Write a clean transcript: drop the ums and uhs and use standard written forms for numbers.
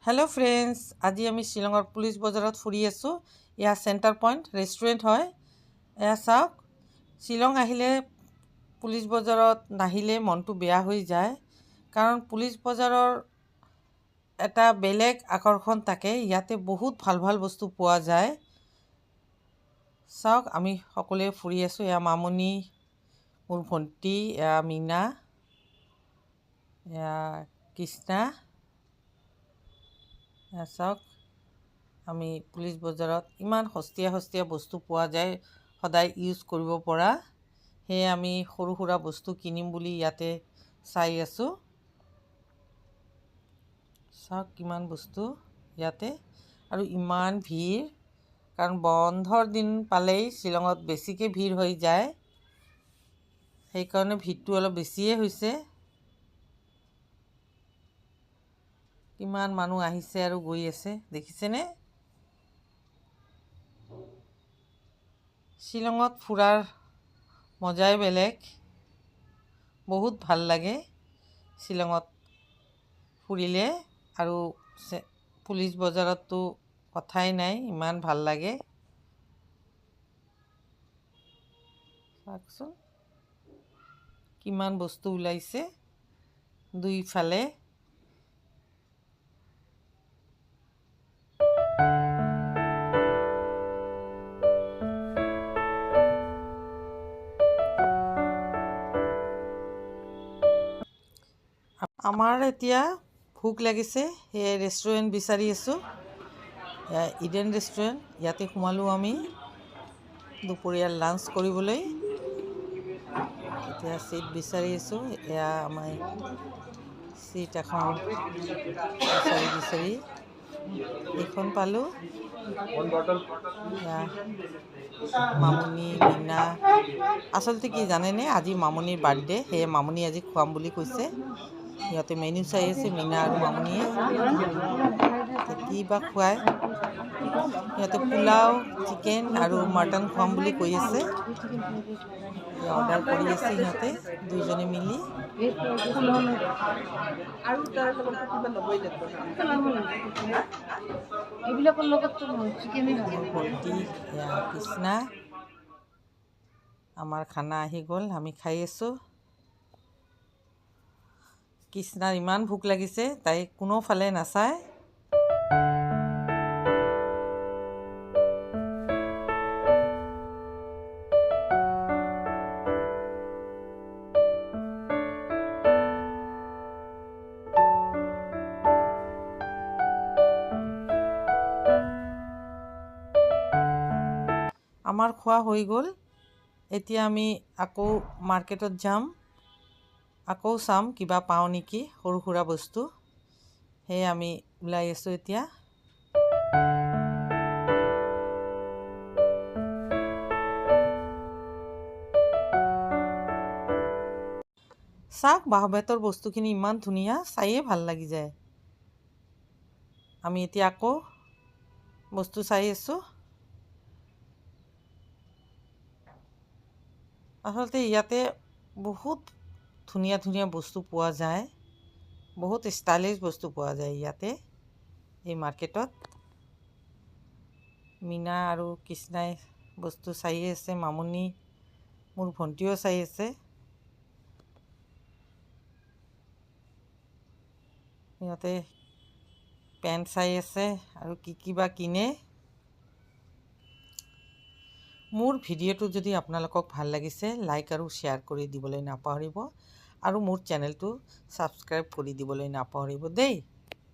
Hello friends, आज आम शिलंगर police बजारत फुरी आसो। या सेंटर पॉइंट रेस्टुरेंट है। या चाওক, शिलंग आहिले पुलिस बजारत नाहिले मनटो बेया हो जाए, कारण पुलिस बजारर एटा बेलेग आकर्षण थाके। इयाते बहुत ভাল ভাল बस्तु पोৱা যায়। चाওক, आमी सकलोৱে फुरी आसो। या मामुनी, मोर भंटी, या मीना, या कृष्णा। চাওক, আমি পুলিচ বজাৰত ইমান সস্তীয়া সস্তীয়া বস্তু পোৱা যায়, সদায় ইউজ কৰিব পৰা। সেয়ে আমি সৰু সুৰা বস্তু কিনিম বুলি ইয়াতে চাই আছোঁ। চাওক কিমান বস্তু ইয়াতে, আৰু ইমান ভিৰ, কাৰণ বন্ধৰ দিন পালেই শ্বিলঙত বেছিকৈ ভিৰ হৈ যায়। সেইকাৰণে ভিৰটো অলপ বেছিয়ে হৈছে। কিমান মানুহ আহিছে আৰু গৈ আছে, দেখিছেনে? শ্বিলঙত ফুৰাৰ মজাই বেলেগ, বহুত ভাল লাগে শ্বিলঙত ফুৰিলে। আৰু পুলিচ বজাৰততো কথাই নাই, ইমান ভাল লাগে। চাওকচোন কিমান বস্তু ওলাইছে দুইফালে। আমাৰ এতিয়া ভোক লাগিছে, সেয়ে ৰেষ্টুৰেণ্ট বিচাৰি আছোঁ। ইডেন ৰেষ্টুৰেণ্ট, ইয়াতে সোমালোঁ আমি দুপৰীয়াৰ লাঞ্চ কৰিবলৈ। এতিয়া চিট বিচাৰি আছোঁ। এয়া আমাৰ চিট এখন বিচাৰি এইখন পালোঁ। মামুনি, মীনা। আচলতে কি জানেনে, আজি মামুনিৰ বাৰ্থডে, সেয়ে মামুনি আজি খুৱাম বুলি কৈছে। সিহঁতে মেনু চাই আছে, মীনা আৰু মামুনিয়ে। কি বা খুৱায়, সিহঁতে পোলাও, চিকেন আৰু মাটন খুৱাম বুলি কৈ আছে। অৰ্ডাৰ কৰি আছে সিহঁতে দুইজনে মিলি। ভণ্টি, কৃষ্ণা। আমাৰ খানা আহি গ'ল, আমি খাই আছোঁ। কৃষ্ণাৰ ইমান ভোক লাগিছে, তাই কোনোফালে নাচায়। আমাৰ খোৱা হৈ গ'ল। এতিয়া আমি আকৌ মাৰ্কেটত যাম, আকৌ চাম কিবা পাওঁ নেকি সৰু সুৰা বস্তু। সেয়ে আমি ওলাই আছোঁ এতিয়া। চাওক, বাঁহ বেতৰ বস্তুখিনি ইমান ধুনীয়া, চায়ে ভাল লাগি যায়। আমি এতিয়া আকৌ বস্তু চাই আছোঁ। আচলতে ইয়াতে বহুত ধুনীয়া ধুনীয়া বস্তু পোৱা যায়, বহুত ষ্টাইলিছ বস্তু পোৱা যায় ইয়াতে, এই মাৰ্কেটত। মীনা আৰু কৃষ্ণাই বস্তু চাই আছে, মামুনি, মোৰ ভণ্টিও চাই আছে। সিহঁতে পেণ্ট চাই আছে আৰু কি বা কিনে। মোৰ ভিডিঅ'টো যদি আপোনালোকক ভাল লাগিছে, লাইক আৰু শ্বেয়াৰ কৰি দিবলৈ নাপাহৰিব, আৰু মোৰ চেনেলটো ছাবস্ক্ৰাইব কৰি দিবলৈ নাপাহৰিব দেই।